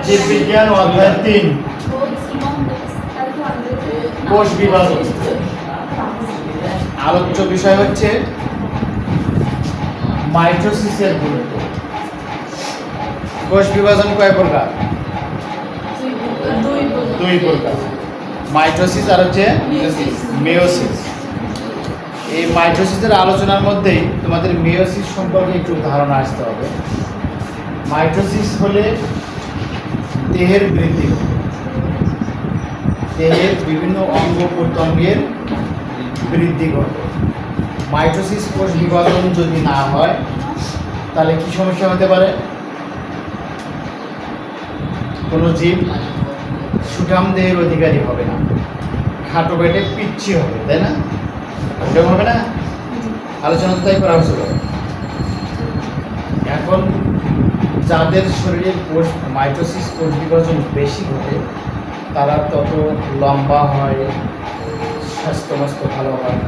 জীববিজ্ঞান অধ্যায় 3 কোষ বিভাজন। আলোচ্য বিষয় হচ্ছে মাইটোসিসের গুরুত্ব। কোষ বিভাজন কয় প্রকার? দুই প্রকার, মাইটোসিস আর হচ্ছে মেয়োসিস। এই মাইটোসিসের আলোচনার মধ্যেই তোমাদের মেয়োসিস সম্পর্কে একটু ধারণা আসতে হবে। মাইটোসিস হলে দেহের বৃদ্ধি, দেহের বিভিন্ন অঙ্গ প্রত্যঙ্গের বৃদ্ধি ঘটে। মাইটোসিস কোষ বিভাজন যদি না হয় তাহলে কি সমস্যা হতে পারে? কোনো জীব সুঠাম দেহের অধিকারী হবে না, খাটো পেটে পিচ্ছি হবে, তাই না? এরকম হবে না? আলোচনা তাই করা হয়েছিল। এখন যাদের শরীরে কোষ মাইটোসিস কোষ বিভাজন বেশি ঘটে তারা তত লম্বা হয়, স্বাস্থ্য ভালো হয়,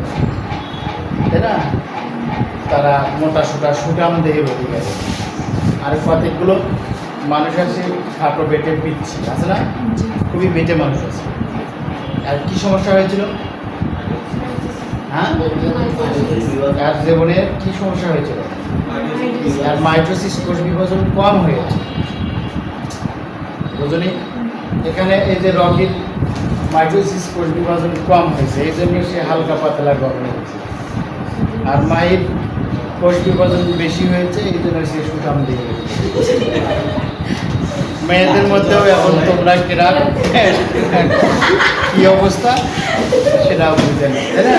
তাই না? তারা মোটা সোটা সুঠাম দেহের অধিকারী। আর কতগুলো মানুষ আছে খাটো পেটে পিচ্ছি, আছে না? খুবই বেটে মানুষ আছে। আর কি সমস্যা হয়েছিল? হ্যাঁ, আর জীবনের কি সমস্যা হয়েছিল? আর মাইটোসিস কোষ বিভাজন কম হয়েছে, বুঝলি? এখানে এই যে রকির মাইটোসিস কোষ বিভাজন কম হয়েছে, এই জন্য সে হালকা পাতলা গরম হয়েছে। আর মায়ের কোষ বিভাজন বেশি হয়েছে, এই জন্য সে সুঠাম দিয়ে মেয়েদের মধ্যেও এখন তোমরা কেরা কি অবস্থা সেটা বুঝে না, তাই না?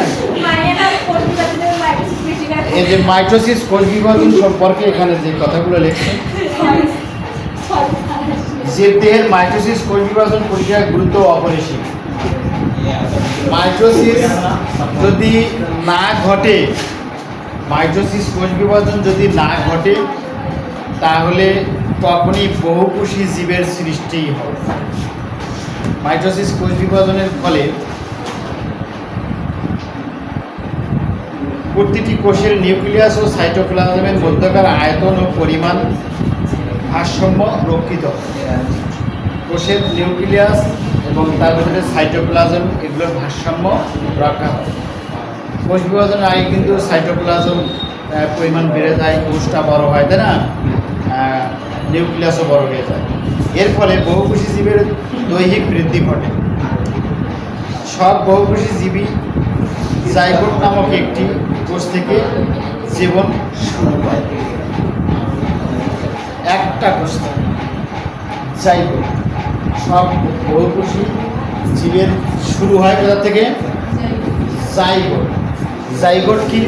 এই যে মাইটোসিস কোষ বিভাজন সম্পর্কে এখানে যে কথাগুলো লিখছে, যে দেহের মাইটোসিস কোষ বিভাজন প্রক্রিয়ার গুরুত্ব অপরিসীম। মাইটোসিস যদি না ঘটে, মাইটোসিস কোষ বিভাজন যদি না ঘটে তাহলে তখনই বহুকোষী জীবের সৃষ্টি হবে। মাইটোসিস কোষ বিভাজনের ফলে প্রতিটি কোষের নিউক্লিয়াস ও সাইটোপ্লাজমের মধ্যকার আয়তন ও পরিমাণ ভারসাম্য রক্ষিত হয়। কোষের নিউক্লিয়াস এবং তার ভিতরে সাইটোপ্লাজম এগুলোর ভারসাম্য রক্ষা হয়। কোষ বিভাজনের আগে কিন্তু সাইটোপ্লাজম পরিমাণ বেড়ে যায়, কোষটা বড় হয়, তাই না? নিউক্লিয়াসও বড় হয়ে যায়। এর ফলে বহুকোষী জীবের দৈহিক বৃদ্ধি ঘটে। সব বহুকোষী জীবী জাইগোট নামক একটি কোষ থেকে জীবন শুরু হয়। একটা কোষ থেকে জাইগোট, সব বহুকোষী জীবের শুরু হয় কোথা থেকে? জাইগোট। জাইগোট কি?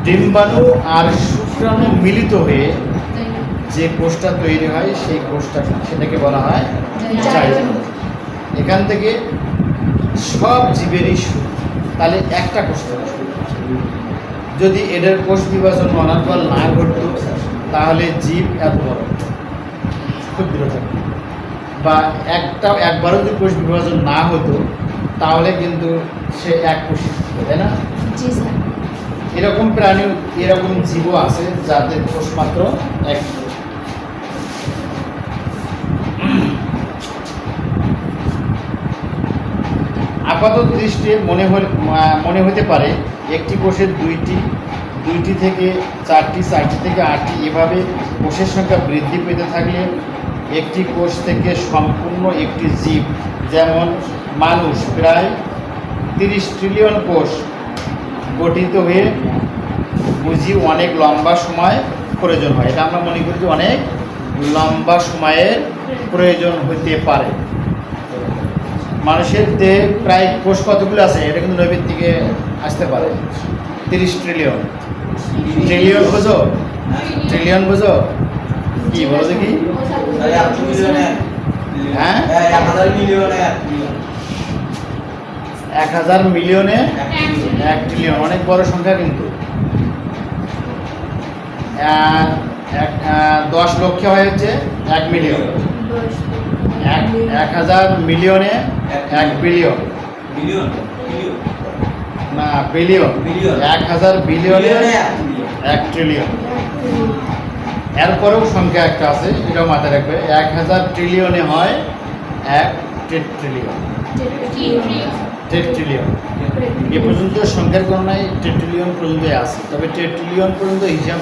ডিম্বাণু আর শুক্রাণু মিলিত হয়ে যে কোষটা তৈরি হয় সেই কোষটা, সেটাকে বলা হয় জাইগোট। এখান থেকে সব জীবেরই শুরু। তাহলে একটা কোষ থেকে যদি এদের কোষ বিভাজন অনার্গল না ঘটত তাহলে জীব এত বড় ক্ষুদ্র থাকত, বা একবারও যদি কোষ বিভাজন না হতো তাহলে কিন্তু সে এক কোষী থাকতো, তাই না? এরকম প্রাণী, এরকম জীবও আছে যাদের কোষ মাত্র এক। আপাত দৃষ্টিতে মনে হতে পারে একটি কোষের দুইটি থেকে চারটি, চারটি থেকে আটটি, এভাবে কোষের সংখ্যা বৃদ্ধি পেতে থাকলে একটি কোষ থেকে সম্পূর্ণ একটি জীব, যেমন মানুষ, প্রায় 30 ট্রিলিয়ন কোষ গঠিত হয়ে বুঝি অনেক লম্বা সময় প্রয়োজন হয়। এটা আমরা মনে করি যে অনেক লম্বা সময়ের প্রয়োজন হতে পারে। মানুষের দেহে প্রায় কোষ কতগুলো আছে? এটা কিন্তু নবীর দিকে আসতে পারে। 30 ট্রিলিয়ন। ট্রিলিয়ন বোঝো? ট্রিলিয়ন বোঝো? কি বলো দেখি? হ্যাঁ, 1000 মিলিয়নে 1 ট্রিলিয়ন, অনেক বড় সংখ্যা। কিন্তু 10 লক্ষ হচ্ছে 1 মিলিয়ন, 1000 মিলিয়নে 1 বিলিয়ন, না বিলিয়ন, 1000 বিলিয়নে 1 ট্রিলিয়ন, এরপরেও সংখ্যা একটা আছে, এটাও মাথায় রাখবে। 1000 ট্রিলিয়নে হয় 1 টেট্রিলিয়ন। টেট্রিলিয়ন এ পর্যন্ত সংখ্যার গণনায় টেট্রিলিয়ন পর্যন্ত আছে, তবে টেট্রিলিয়ন পর্যন্ত হিসাব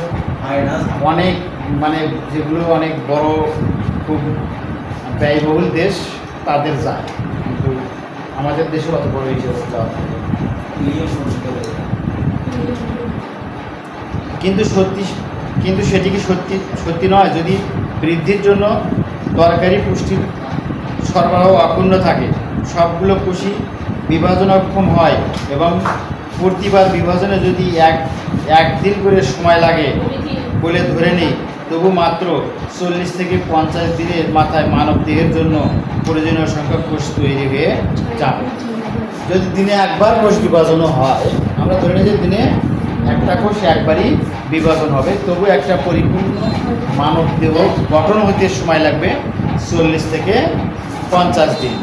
অনেক মানে যেগুলো অনেক বড় খুব ব্যয়বহুল দেশ তাদের যায়, কিন্তু আমাদের দেশে অত বড় হিসাব যাওয়া থাকে। কিন্তু সেটি কি সত্যি নয়? যদি বৃদ্ধির জন্য দরকারি পুষ্টির সরবরাহ অপূর্ণ থাকে, সবগুলো কোষই বিভাজনক্ষম হয় এবং প্রতিবার বিভাজনে যদি একদিন করে সময় লাগে বলে ধরে নেই, তবু মাত্র 40 থেকে 50 দিনের মাথায় মানব দেহের জন্য প্রয়োজনীয় সংখ্যক কোষ তৈরি হয়ে যাবে। যদি দিনে একবার কোষ বিভাজনও হয়, আমরা ধরে নিই যে দিনে একটা কোষ একবারই বিভাজন হবে, তবু একটা পরিপূর্ণ মানব দেহ গঠন হতে সময় লাগবে 40 থেকে 50 দিন।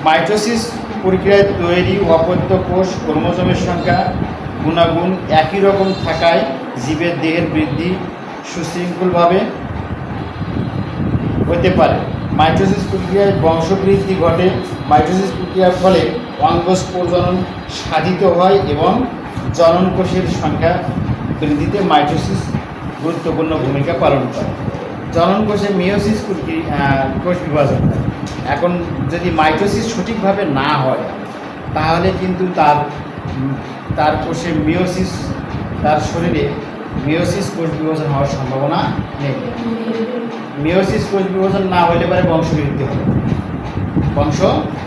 মাইটোসিস প্রক্রিয়ায় তৈরি অপত্য কোষ ক্রোমোজোমের সংখ্যা গুণাগুণ একই রকম থাকায় জীবের দেহের বৃদ্ধি সুশৃঙ্খলভাবে হতে পারে। মাইটোসিস প্রক্রিয়ায় বংশবৃদ্ধি ঘটে। মাইটোসিস প্রক্রিয়ার ফলে অঙ্গজ প্রজনন সাধিত হয় এবং জনন কোষের সংখ্যা বৃদ্ধিতে মাইটোসিস গুরুত্বপূর্ণ ভূমিকা পালন করে। জনন কোষে মিওসিস কোষ বিভাজন হয়। এখন যদি মাইটোসিস সঠিকভাবে না হয়, তাহলে কিন্তু তার কোষে মিওসিস, তার শরীরে মিওসিস কোষ বিভাজন হওয়ার সম্ভাবনা নেই। মিওসিস কোষ বিভাজন না হলে পরে বংশ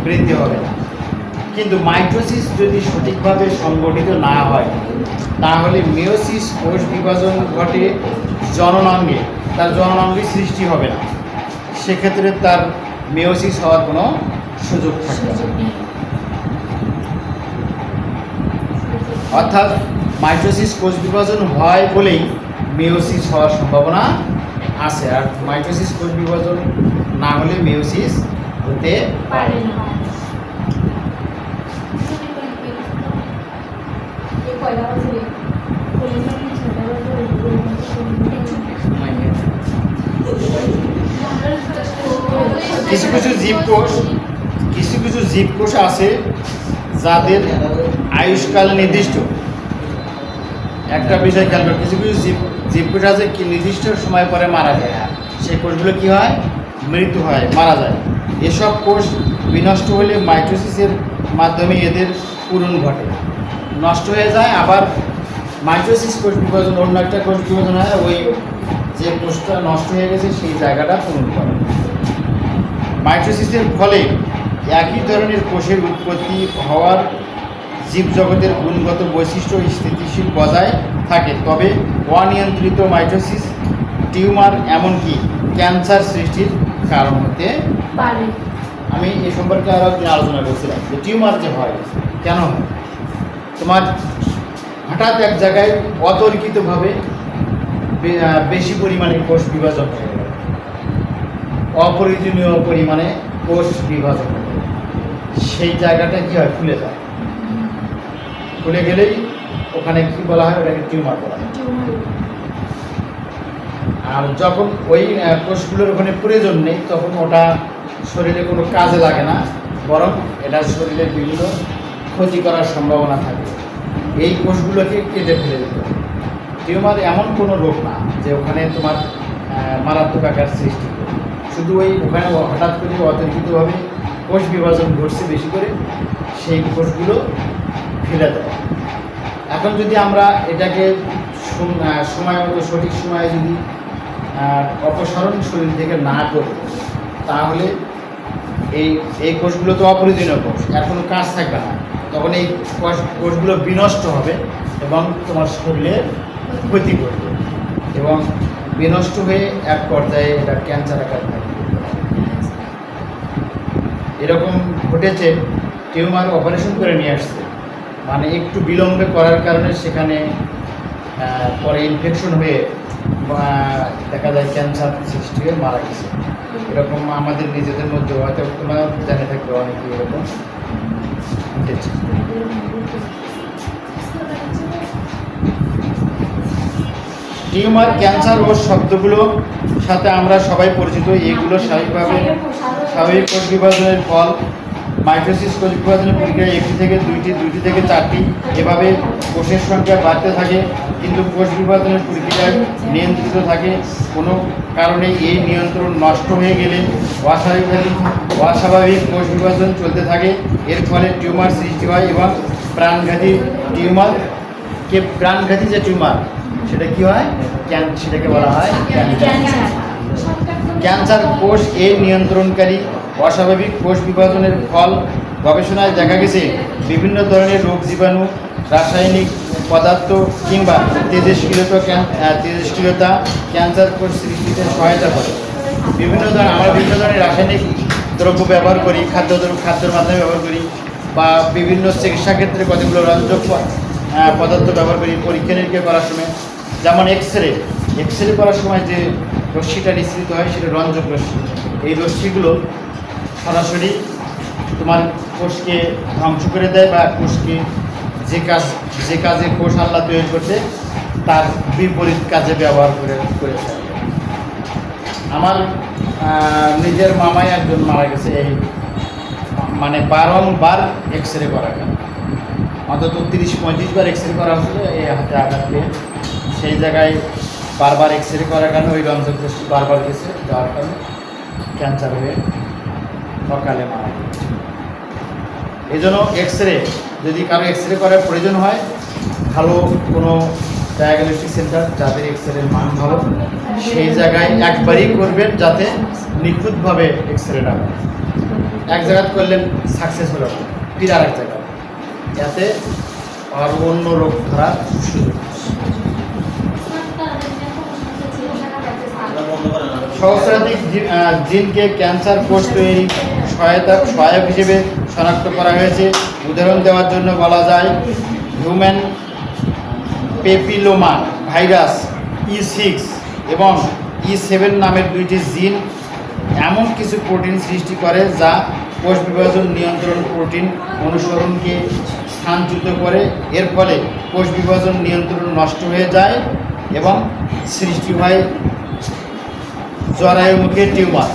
বৃদ্ধি হবে না। কিন্তু মাইটোসিস যদি সঠিকভাবে সংগঠিত না হয়, তাহলে মিওসিস কোষ বিভাজন ঘটে জননাঙ্গে, তার জননাঙ্গে সৃষ্টি হবে না। সেক্ষেত্রে তার মিওসিস হওয়ার কোনো সুযোগ থাকবে না। অর্থাৎ মাইটোসিস কোষ বিভাজন হয় বলেই মিওসিস হওয়ার সম্ভাবনা আছে, আর মাইটোসিস কোষ বিভাজন না হলে মিওসিস হতে পারে না। কিছু কিছু জীবকোষ আছে যাদের আয়ুষ্কাল নির্দিষ্ট। একটা বিষয় খেয়াল করে, কিছু কিছু জীবকোষ আছে কি নির্দিষ্ট সময় পরে মারা যায়, সেই কোষগুলো কি হয়? মৃত্যু হয়, মারা যায়। এসব কোষ বিনষ্ট হলে মাইটোসিসের মাধ্যমে এদের পূরণ ঘটে, নষ্ট হয়ে যায়। আবার মাইটোসিস কোষ বিভাজন, অন্য একটা কোষ বিভাজন হয়, ওই যে কোষটা নষ্ট হয়ে গেছে সেই জায়গাটা পূরণ করে। মাইটোসিসের ফলে একই ধরনের কোষের উৎপত্তি হওয়ার জীবজগতের গুণগত বৈশিষ্ট্য স্থিতিশীল বজায় থাকে, তবে অনিয়ন্ত্রিত মাইটোসিস টিউমার এমনকি ক্যান্সার সৃষ্টির কারণ হতে পারে। আমি এ সম্পর্কে আরও একদিন আলোচনা করছিলাম যে টিউমার যে হয় কেন হয়। তোমার হঠাৎ এক জায়গায় অতর্কিতভাবে বেশি পরিমাণে কোষ বিভাজন হয়ে গেল, অপ্রয়োজনীয় পরিমাণে কোষ বিভাজন হয়ে গেল, সেই জায়গাটা কী হয়? ফুলে যায়। ফুলে গেলেই ওখানে কী বলা হয়? ওটাকে টিউমার বলা হয়। আর যখন ওই কোষগুলোর ওখানে প্রয়োজন নেই, তখন ওটা শরীরে কোনো কাজে লাগে না, বরং এটা শরীরে বিভিন্ন ক্ষতি করার সম্ভাবনা থাকে। এই কোষগুলোকে কেটে ফেলে দিতে হবে। টিউমার এমন কোনো রোগ না যে ওখানে তোমার মারাত্মক আকার সৃষ্টি করে, শুধু ওই ওখানে হঠাৎ করে অতর্কিতভাবে কোষ বিভাজন ঘটছে বেশি করে, সেই কোষগুলো ফেলে দেয়। এখন যদি আমরা এটাকে সময় মতো সঠিক সময়ে যদি অপসারণ শরীর থেকে না করি, তাহলে এই কোষগুলো তো অপ্রয়োজনীয় কোষ, এর কোনো কাজ থাকবে না। তখন এই কোষগুলো বিনষ্ট হবে এবং তোমার শরীরের ক্ষতি করবে, এবং বিনষ্ট হয়ে এক পর্যায়ে এটা ক্যান্সার আকার ধারণ করতে পারে। এরকম ঘটেছে, টিউমার অপারেশন করে নিয়ে আসছে, মানে একটু বিলম্বে করার কারণে সেখানে পরে ইনফেকশন হয়ে দেখা যায় ক্যান্সার সৃষ্টি হয়ে মারা গেছে। এরকম আমাদের নিজেদের মধ্যে হয়তো তোমরা জানে থাকবে অনেকে এরকম ঘটেছে। টিউমার, ক্যান্সার ও শব্দগুলো সাথে আমরা সবাই পরিচিত। এগুলো স্বাভাবিক কোষ বিভাজনের ফল। মাইটোসিস কোষ বিভাজনের প্রক্রিয়া একটি থেকে দুইটি থেকে চারটি এভাবে কোষের সংখ্যা বাড়তে থাকে, কিন্তু কোষ বিভাজনের প্রক্রিয়ায় নিয়ন্ত্রিত থাকে। কোনো কারণে এই নিয়ন্ত্রণ নষ্ট হয়ে গেলে অস্বাভাবিক কোষ বিভাজন চলতে থাকে। এর ফলে টিউমার সৃষ্টি হয় এবং প্রাণঘাতী প্রাণঘাতী যে টিউমার সেটা কি হয়, সেটাকে বলা হয় ক্যান্সার। কোষ এর নিয়ন্ত্রণকারী অস্বাভাবিক কোষ বিভাজনের ফল। গবেষণায় দেখা গেছে বিভিন্ন ধরনের রোগ জীবাণু, রাসায়নিক পদার্থ কিংবা তেজস্ক্রিয়তা ক্যান্সার কোষ সৃষ্টিতে সহায়তা করে। আমরা বিভিন্ন ধরনের রাসায়নিক দ্রব্য ব্যবহার করি, খাদ্যের মাধ্যমে ব্যবহার করি, বা বিভিন্ন চিকিৎসা ক্ষেত্রে কতগুলো রঞ্জক পদার্থ ব্যবহার করি পরীক্ষা নিরীক্ষা করার সময়। যেমন এক্সরে করার সময় যে রশ্মিটা নিঃসৃত হয় সেটা রঞ্জক রশ্মি। এই রশ্মিগুলো সরাসরি তোমার কোষকে ধ্বংস করে দেয়, বা কোষকে যে কাজে কোষ আল্লাহ তৈরি করতে তার বিপরীত কাজে ব্যবহার করেছে। আমার নিজের মামাই একজন মারা গেছে এই মানে বারংবার এক্সরে করা গেল, অন্তত 30-35 বার এক্সরে করা হয়েছিল এই হাতে আঘাত পেয়ে। সেই জায়গায় বারবার এক্সরে করার কারণে ওই রঞ্জক রশ্মি বারবার গেছে, যাওয়ার কারণে ক্যান্সার হয়ে সকালে মারা গেছে। এই জন্য এক্সরে, যদি কারো এক্সরে করার প্রয়োজন হয়, ভালো কোনো ডায়াগনস্টিক সেন্টার যাদের এক্সরের মান ভালো সেই জায়গায় একবারই করবেন, যাতে নিখুঁতভাবে এক্সরেটা হয়। এক জায়গায় করলেন সাকসেস হলো, ফির আর এক জায়গায়, যাতে আর অন্য রোগ ধরার সুযোগ। সহস্রাধিক জিনকে ক্যান্সার কোষ তৈরি সহায়ক হিসেবে শনাক্ত করা হয়েছে। উদাহরণ দেওয়ার জন্য বলা যায় হিউম্যান পেপিলোমা ভাইরাস E6 এবং E7 নামের দুইটি জিন এমন কিছু প্রোটিন সৃষ্টি করে যা কোষ বিভাজন নিয়ন্ত্রণ প্রোটিন অনুসরণকে স্থানচ্যুত করে। এর ফলে কোষ বিভাজন নিয়ন্ত্রণ নষ্ট হয়ে যায় এবং সৃষ্টি হয় জরায়ুমুখী টিউমার।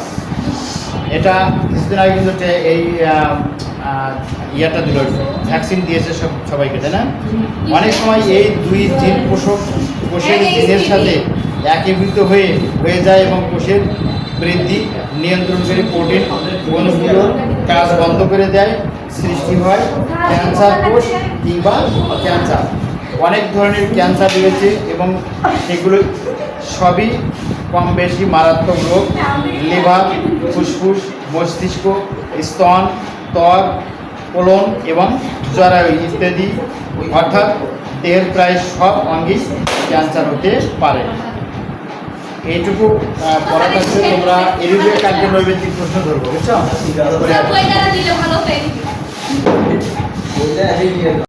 এটা কিছুদিন আগে কিন্তু এই দিল, ভ্যাকসিন দিয়েছে সবাইকে, তাই না? অনেক সময় এই দুই জিন কোষের জিনের সাথে একীভূত হয়ে যায় এবং কোষের বৃদ্ধি নিয়ন্ত্রণকারী প্রোটিন অণুগুলোর কাজ বন্ধ করে দেয়। সৃষ্টি হয় ক্যান্সার কোষ কিংবা ক্যান্সার। অনেক ধরনের ক্যান্সার রয়েছে এবং সেগুলো সবই কম বেশি মারাত্মক রোগ। লিভার, ফুসফুস, মস্তিষ্ক, স্তন, ত্বক, কোলন এবং জরায়ু ইত্যাদি, অর্থাৎ দেহের প্রায় সব অঙ্গেই ক্যান্সার হতে পারে। এইটুকু পড়া থাকছে। তোমরা এরূপে কালকে নৈবেদ্যিক প্রশ্ন ধরবো, বুঝছো?